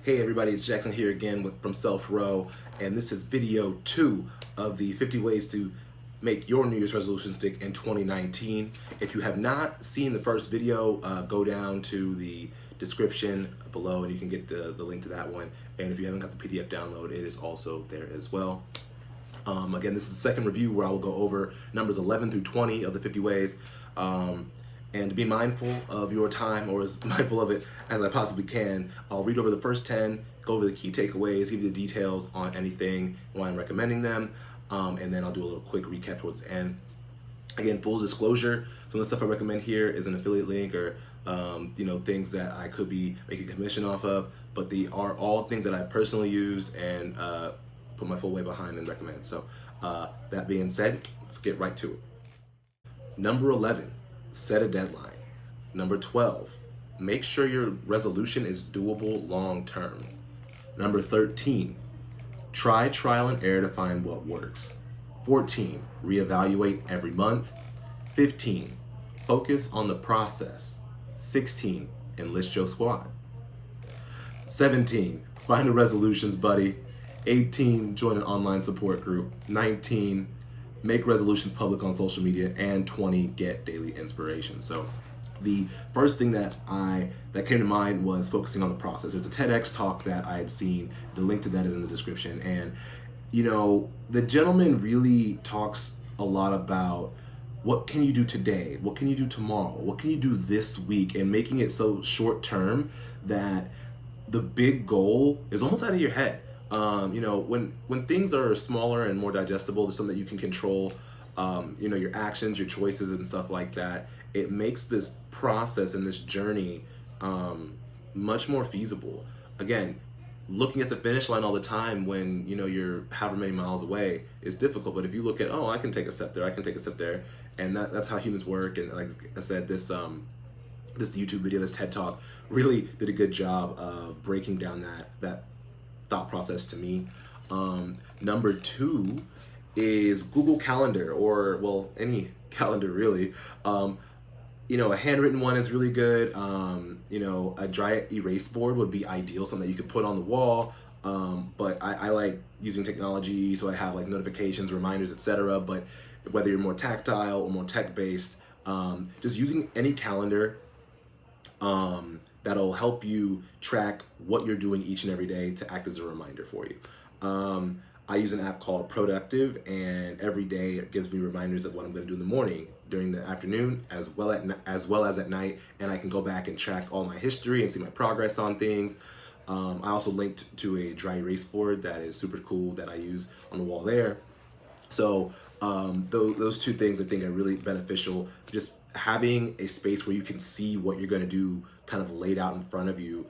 Hey everybody, it's Jackson here again from Selfrow, and this is video 2 of the 50 ways to make your New Year's resolution stick in 2019. If you have not seen the first video, go down to the description below and you can get the link to that one. And if you haven't got the PDF download, it is also there as well. Again, this is the second review where I will go over numbers 11 through 20 of the 50 ways. And to be mindful of your time, or as mindful of it as I possibly can, I'll read over the first 10, go over the key takeaways, give you the details on anything, why I'm recommending them, and then I'll do a little quick recap towards the end. Again, full disclosure, some of the stuff I recommend here is an affiliate link or things that I could be making commission off of, but they are all things that I personally used and put my full weight behind and recommend. So that being said, let's get right to it. Number 11. Set a deadline. Number 12, make sure your resolution is doable long term. Number 13, try trial and error to find what works. 14, reevaluate every month. 15, focus on the process. 16, enlist your squad. 17, find a resolutions buddy. 18, join an online support group. 19, make resolutions public on social media, and 20, get daily inspiration. So the first thing that came to mind was focusing on the process. There's a TEDx talk that I had seen. The link to that is in the description. And the gentleman really talks a lot about what can you do today? What can you do tomorrow? What can you do this week? And making it so short term that the big goal is almost out of your head. When things are smaller and more digestible, there's something that you can control, your actions, your choices and stuff like that. It makes this process and this journey much more feasible. Again, looking at the finish line all the time when you're however many miles away is difficult. But if you look at, I can take a step there, I can take a step there, and that's how humans work. And like I said, this YouTube video, this TED Talk really did a good job of breaking down that thought process to me. Number 2 is Google Calendar, or any calendar really. A handwritten one is really good. A dry erase board would be ideal, something that you could put on the wall. But I like using technology, so I have like notifications, reminders, etc. But whether you're more tactile or more tech-based, just using any calendar that'll help you track what you're doing each and every day to act as a reminder for you. I use an app called Productive, and every day it gives me reminders of what I'm going to do in the morning, during the afternoon, as well as at night, and I can go back and track all my history and see my progress on things. I also linked to a dry erase board that is super cool that I use on the wall there. So those two things I think are really beneficial. Just having a space where you can see what you're going to do kind of laid out in front of you,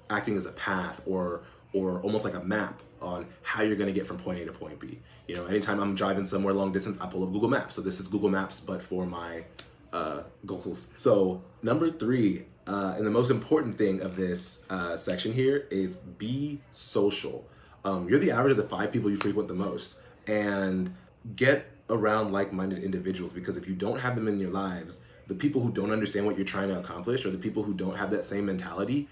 acting as a path or almost like a map on how you're going to get from point A to point B. Anytime I'm driving somewhere long distance, I pull up Google Maps. So this is Google Maps, but for my goals. So number 3, and the most important thing of this section here is be social. You're the average of the 5 people you frequent the most, and get around like-minded individuals, because if you don't have them in your lives, the people who don't understand what you're trying to accomplish, or the people who don't have that same mentality,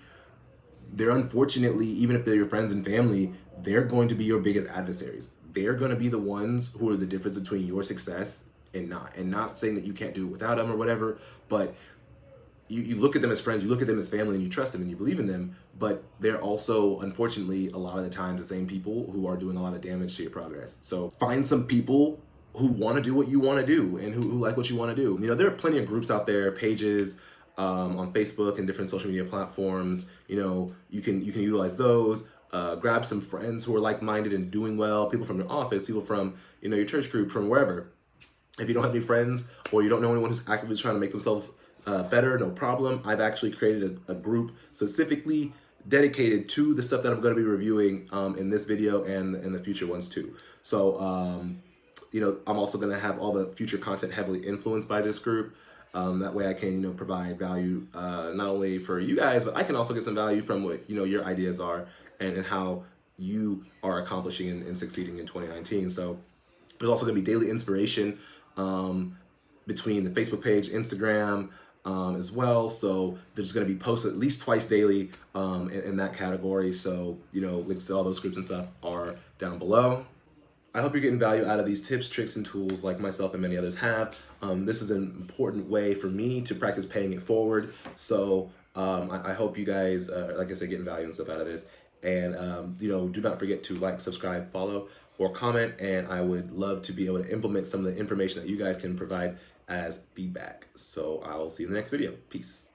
they're unfortunately, even if they're your friends and family, they're going to be your biggest adversaries. They're going to be the ones who are the difference between your success and not saying that you can't do it without them or whatever, but you look at them as friends, you look at them as family, and you trust them and you believe in them, but they're also, unfortunately, a lot of the times the same people who are doing a lot of damage to your progress. So find some people who want to do what you want to do and who like what you want to do. There are plenty of groups out there, pages on Facebook and different social media platforms. You can utilize those. Grab some friends who are like-minded and doing well, people from your office, people from your church group, from wherever. If you don't have any friends or you don't know anyone who's actively trying to make themselves better, no problem. I've actually created a group specifically dedicated to the stuff that I'm going to be reviewing in this video and in the future ones too. So I'm also going to have all the future content heavily influenced by this group. That way I can provide value not only for you guys, but I can also get some value from what your ideas are and how you are accomplishing and succeeding in 2019. So there's also going to be daily inspiration between the Facebook page, Instagram, as well. So there's going to be posted at least twice daily in that category. So, you know, links to all those groups and stuff are down below. I hope you're getting value out of these tips, tricks, and tools like myself and many others have. This is an important way for me to practice paying it forward. So I hope you guys, like I said, getting value and stuff out of this. And, you know, do not forget to like, subscribe, follow, or comment. And I would love to be able to implement some of the information that you guys can provide as feedback. So I'll see you in the next video. Peace.